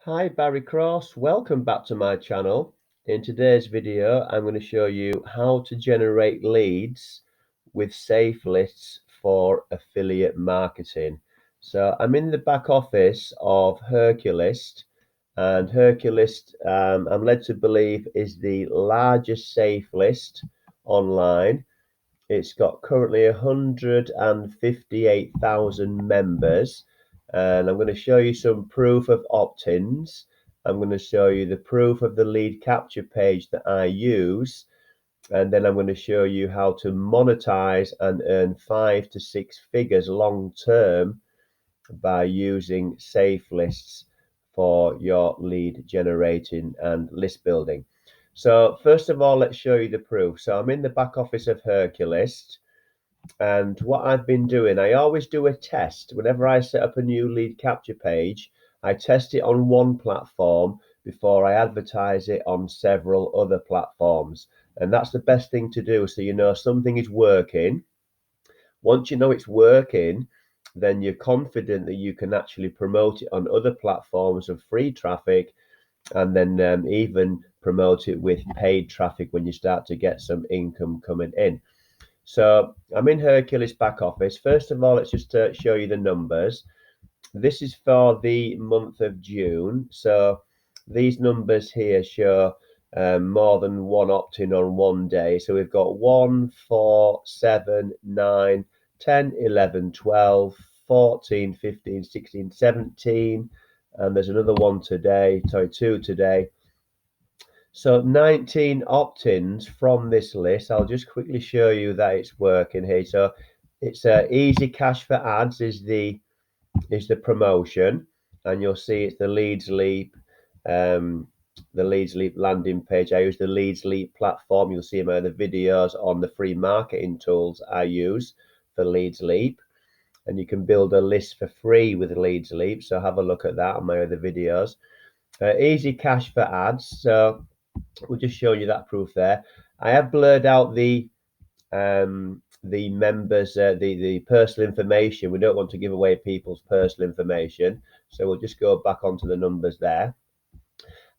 Hi, Barry Cross. Welcome back to my channel. In today's video, I'm going to show you how to generate leads with Safelists for affiliate marketing. So I'm in the back office of Herculist, and Herculist, I'm led to believe, is the largest safe list online. It's got currently 158,000 members, and I'm going to show you some proof of opt-ins. I'm going to show you the proof of the lead capture page that I use, and then I'm going to show you how to monetize and earn 5 to 6 figures long term by using Safelists for your lead generating and list building. So first of all, let's show you the proof. So I'm in the back office of Herculist, and what I've been doing, I always do a test. Whenever I set up a new lead capture page, I test it on one platform before I advertise it on several other platforms. And that's the best thing to do, so you know something is working. Once you know it's working, then you're confident that you can actually promote it on other platforms of free traffic, and then even promote it with paid traffic when you start to get some income coming in. So I'm in Hercules back office. First of all, let's just show you the numbers. This is for the month of June. So these numbers here show more than one opt-in on one day. So we've got 1, 4, 7, 9, 10, 11, 12, 14, 15, 16, 17. And there's another one today, sorry, 2 today. So 19 opt-ins from this list. I'll just quickly show you that it's working here. So it's easy cash for ads is the promotion, and you'll see it's the Leads Leap, landing page. I use the Leads Leap platform. You'll see my other videos on the free marketing tools I use for Leads Leap, and you can build a list for free with Leads Leap. So have a look at that on my other videos. Easy cash for ads. So we'll just show you that proof there. I have blurred out the members, the personal information. We don't want to give away people's personal information, so we'll just go back onto the numbers there.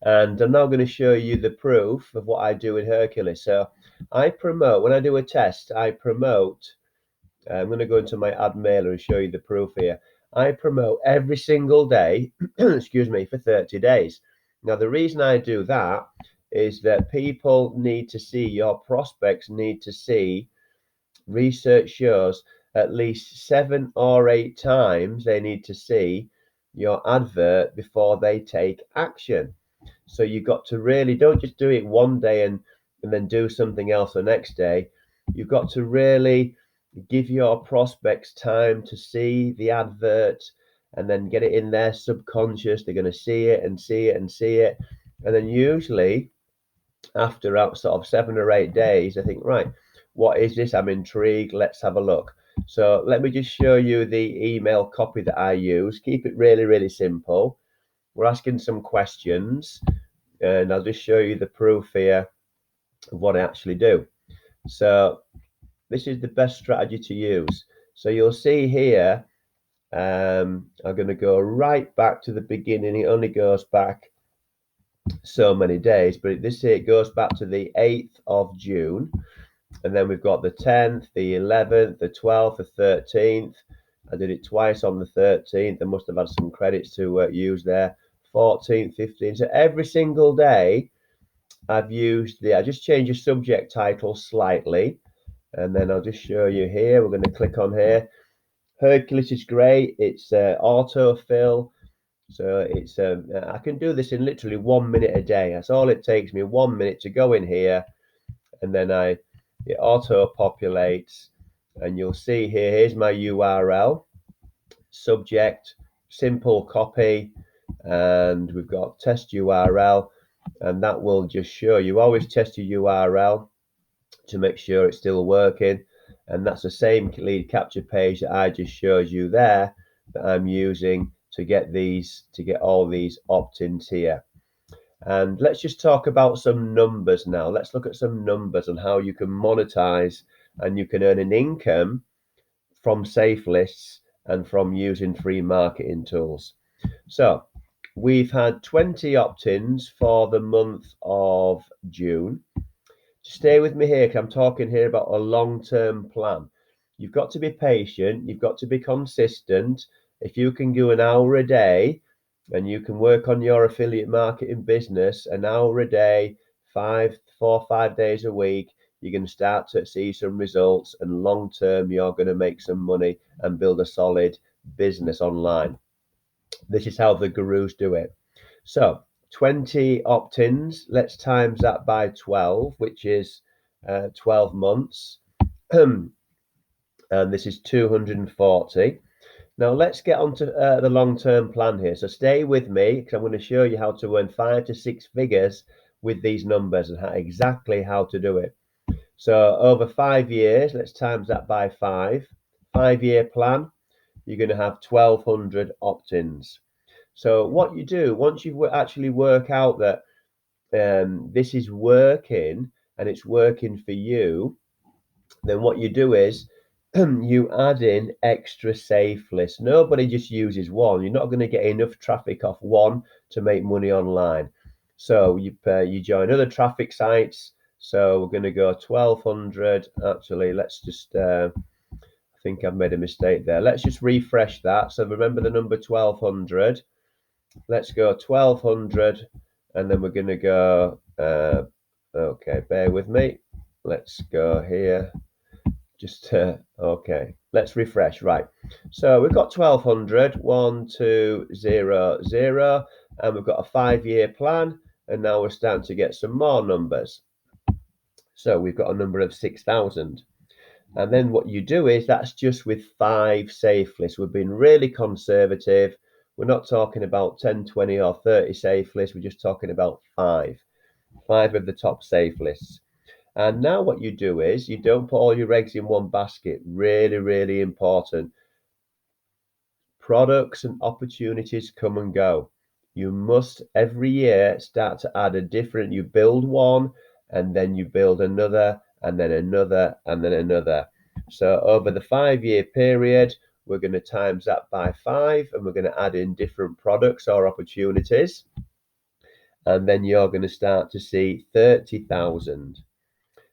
And I'm now going to show you the proof of what I do in Hercules. So I promote, when I do a test, I promote. I'm going to go into my ad mailer and show you the proof here. I promote every single day, excuse me, for 30 days. Now, the reason I do that is that people need to see, your prospects need to see, research shows at least 7 or 8 times they need to see your advert before they take action. So you've got to really, don't just do it one day and then do something else the next day. You've got to really give your prospects time to see the advert and then get it in their subconscious. They're going to see it and see it and see it. And then usually after sort of 7 or 8 days, I think, right, what is this? I'm intrigued. Let's have a look. So let me just show you the email copy that I use. Keep it really, really simple. We're asking some questions, and I'll just show you the proof here of what I actually do. So this is the best strategy to use. So you'll see here, I'm going to go right back to the beginning. It only goes back so many days, but this here goes back to the 8th of June. And then we've got the 10th, the 11th, the 12th, the 13th. I did it twice on the 13th. I must have had some credits to use there. 14th, 15th. So every single day I've used I just changed the subject title slightly. And then I'll just show you here. We're going to click on here. Hercules is great. It's autofill. So it's I can do this in literally 1 minute a day. That's all it takes me, 1 minute to go in here, and then it auto populates, and you'll see here, here's my URL, subject, simple copy, and we've got test URL, and that will just show you, always test your URL to make sure it's still working. And that's the same lead capture page that I just showed you there that I'm using to get all these opt-ins here. And let's just talk about some numbers now. Let's look at some numbers on how you can monetize and you can earn an income from safe lists and from using free marketing tools. So we've had 20 opt-ins for the month of June. Stay with me here because I'm talking here about a long-term plan. You've got to be patient. You've got to be consistent. If you can do an hour a day and you can work on your affiliate marketing business an hour a day, 5 days a week, you're going to start to see some results, and long term you're going to make some money and build a solid business online. This is how the gurus do it. So 20 opt-ins, let's times that by 12, which is 12 months. And this is 240. Now let's get on to the long-term plan here. So stay with me because I'm going to show you how to earn 5 to 6 figures with these numbers and exactly how to do it. So over 5 years, let's times that by 5. 5-year plan, you're going to have 1,200 opt-ins. So what you do, once you actually work out that this is working and it's working for you, then what you do is you add in extra safe lists. Nobody just uses one. You're not going to get enough traffic off one to make money online. So you join other traffic sites. So we're going to go 1,200. Actually, let's just, I think I've made a mistake there. Let's just refresh that. So remember the number 1,200. Let's go 1,200, and then we're going to go, okay, bear with me. Let's go here. Just, okay, let's refresh. Right. So we've got 1,200, 1, 2, 0, 0, and we've got a 5-year plan. And now we're starting to get some more numbers. So we've got a number of 6,000. And then what you do is that's just with 5 safe lists. We've been really conservative. We're not talking about 10, 20 or 30 safe lists. We're just talking about 5 of the top safe lists. And now what you do is you don't put all your eggs in one basket. Really, really important. Products and opportunities come and go. You must every year start to add a different, you build one and then you build another and then another and then another. So over the 5-year period, we're going to times that by 5 and we're going to add in different products or opportunities. And then you're going to start to see 30,000.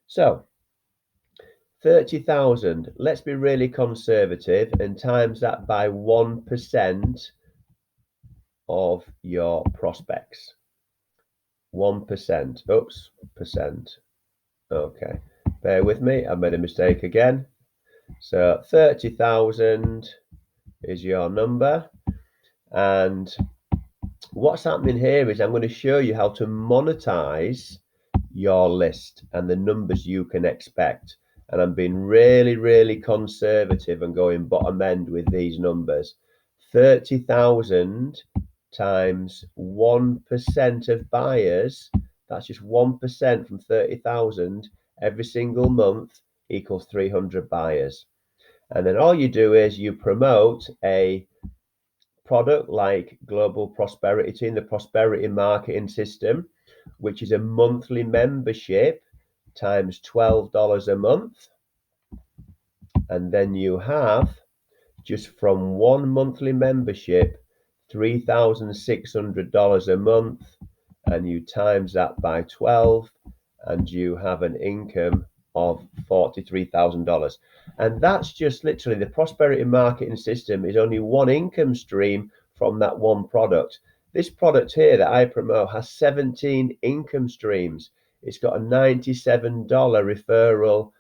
So 30,000, let's be really conservative and times that by 1% of your prospects. 1%. Oops, percent. Okay, bear with me. I made a mistake again. So 30,000 is your number. And what's happening here is I'm going to show you how to monetize your list and the numbers you can expect. And I'm being really, really conservative and going bottom end with these numbers. 30,000 times 1% of buyers, that's just 1% from 30,000 every single month equals 300 buyers. And then all you do is you promote a product like Global Prosperity in the Prosperity Marketing System, which is a monthly membership times $12 a month. And then you have, just from one monthly membership, $3,600 a month, and you times that by 12, and you have an income of $43,000. And that's just literally the prosperity marketing system is only one income stream from that one product. This product here that I promote has 17 income streams. It's got a $97 referral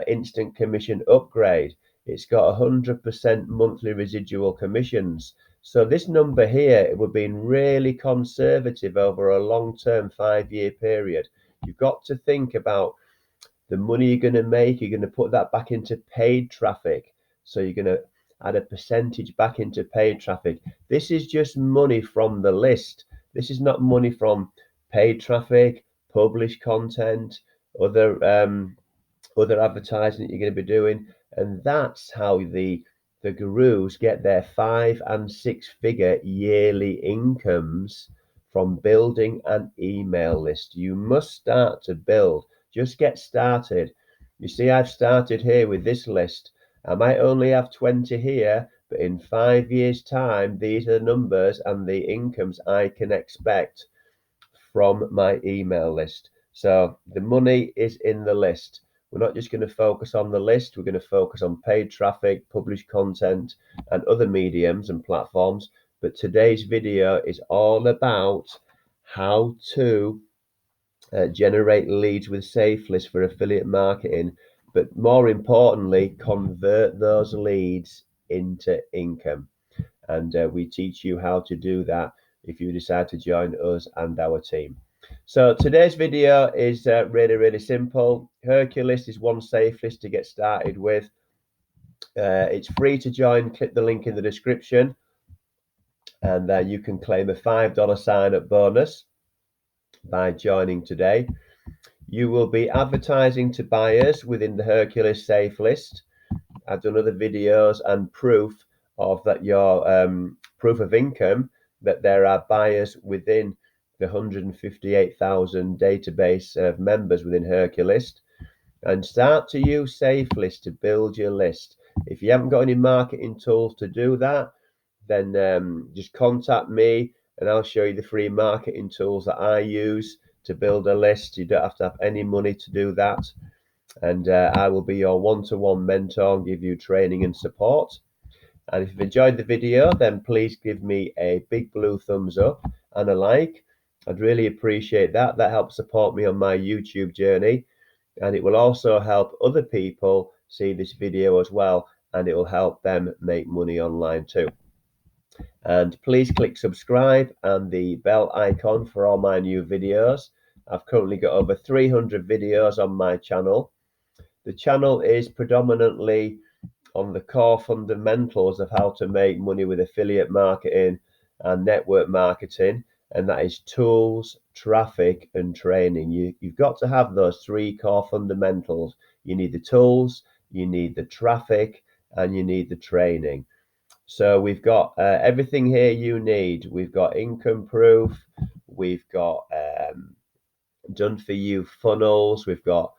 instant commission upgrade. It's got 100% monthly residual commissions. So this number here, we're being really conservative over a long-term 5-year period. You've got to think about the money you're going to make. You're going to put that back into paid traffic. So you're going to add a percentage back into paid traffic. This is just money from the list. This is not money from paid traffic, published content, other advertising that you're going to be doing. And that's how the gurus get their 5 and 6 figure yearly incomes from building an email list. You must start to build. Just get started. You see, I've started here with this list. I might only have 20 here, but in 5 years' time, these are the numbers and the incomes I can expect from my email list. So the money is in the list. We're not just going to focus on the list, we're going to focus on paid traffic, published content, and other mediums and platforms. But today's video is all about how to generate leads with Safelists for affiliate marketing, but more importantly, convert those leads into income. And we teach you how to do that if you decide to join us and our team. So today's video is really simple. Herculist is one Safelist to get started with. It's free to join. Click the link in the description and you can claim a $5 sign-up bonus by joining today. You will be advertising to buyers within the Herculist Safelist. I've done other videos and proof of that, your proof of income, that there are buyers within the 158,000 database of members within Herculist. And start to use Safelists to build your list. If you haven't got any marketing tools to do that, then just contact me and I'll show you the free marketing tools that I use to build a list. You don't have to have any money to do that. And I will be your one-to-one mentor and give you training and support. And if you've enjoyed the video, then please give me a big blue thumbs up and a like. I'd really appreciate that. That helps support me on my YouTube journey. And it will also help other people see this video as well, and it will help them make money online too. And please click subscribe and the bell icon for all my new videos. I've currently got over 300 videos on my channel. The channel is predominantly on the core fundamentals of how to make money with affiliate marketing and network marketing, and that is tools, traffic, and training. You've got to have those three core fundamentals. You need the tools, you need the traffic, and you need the training. So we've got everything here you need. We've got income proof, we've got done for you funnels, we've got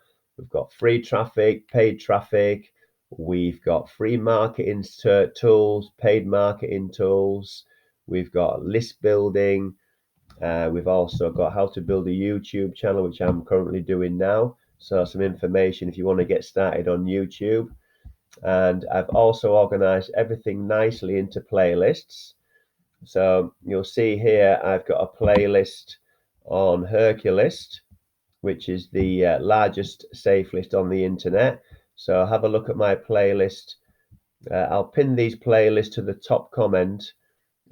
free traffic, paid traffic, we've got free marketing tools, paid marketing tools, we've got list building, we've also got how to build a YouTube channel, which I'm currently doing now. So some information if you want to get started on YouTube. And I've also organized everything nicely into playlists. So you'll see here I've got a playlist on Herculist, which is the largest Safelist on the internet. So have a look at my playlist. I'll pin these playlists to the top comment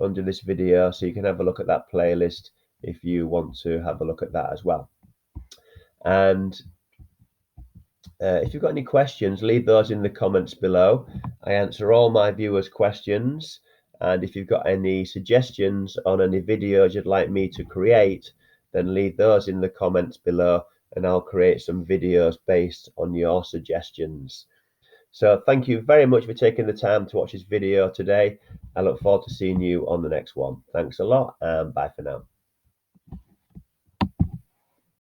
under this video, so you can have a look at that playlist if you want to have a look at that as well. And if you've got any questions, leave those in the comments below. I answer all my viewers' questions. And if you've got any suggestions on any videos you'd like me to create, then leave those in the comments below and I'll create some videos based on your suggestions. So thank you very much for taking the time to watch this video today. I look forward to seeing you on the next one. Thanks a lot and bye for now.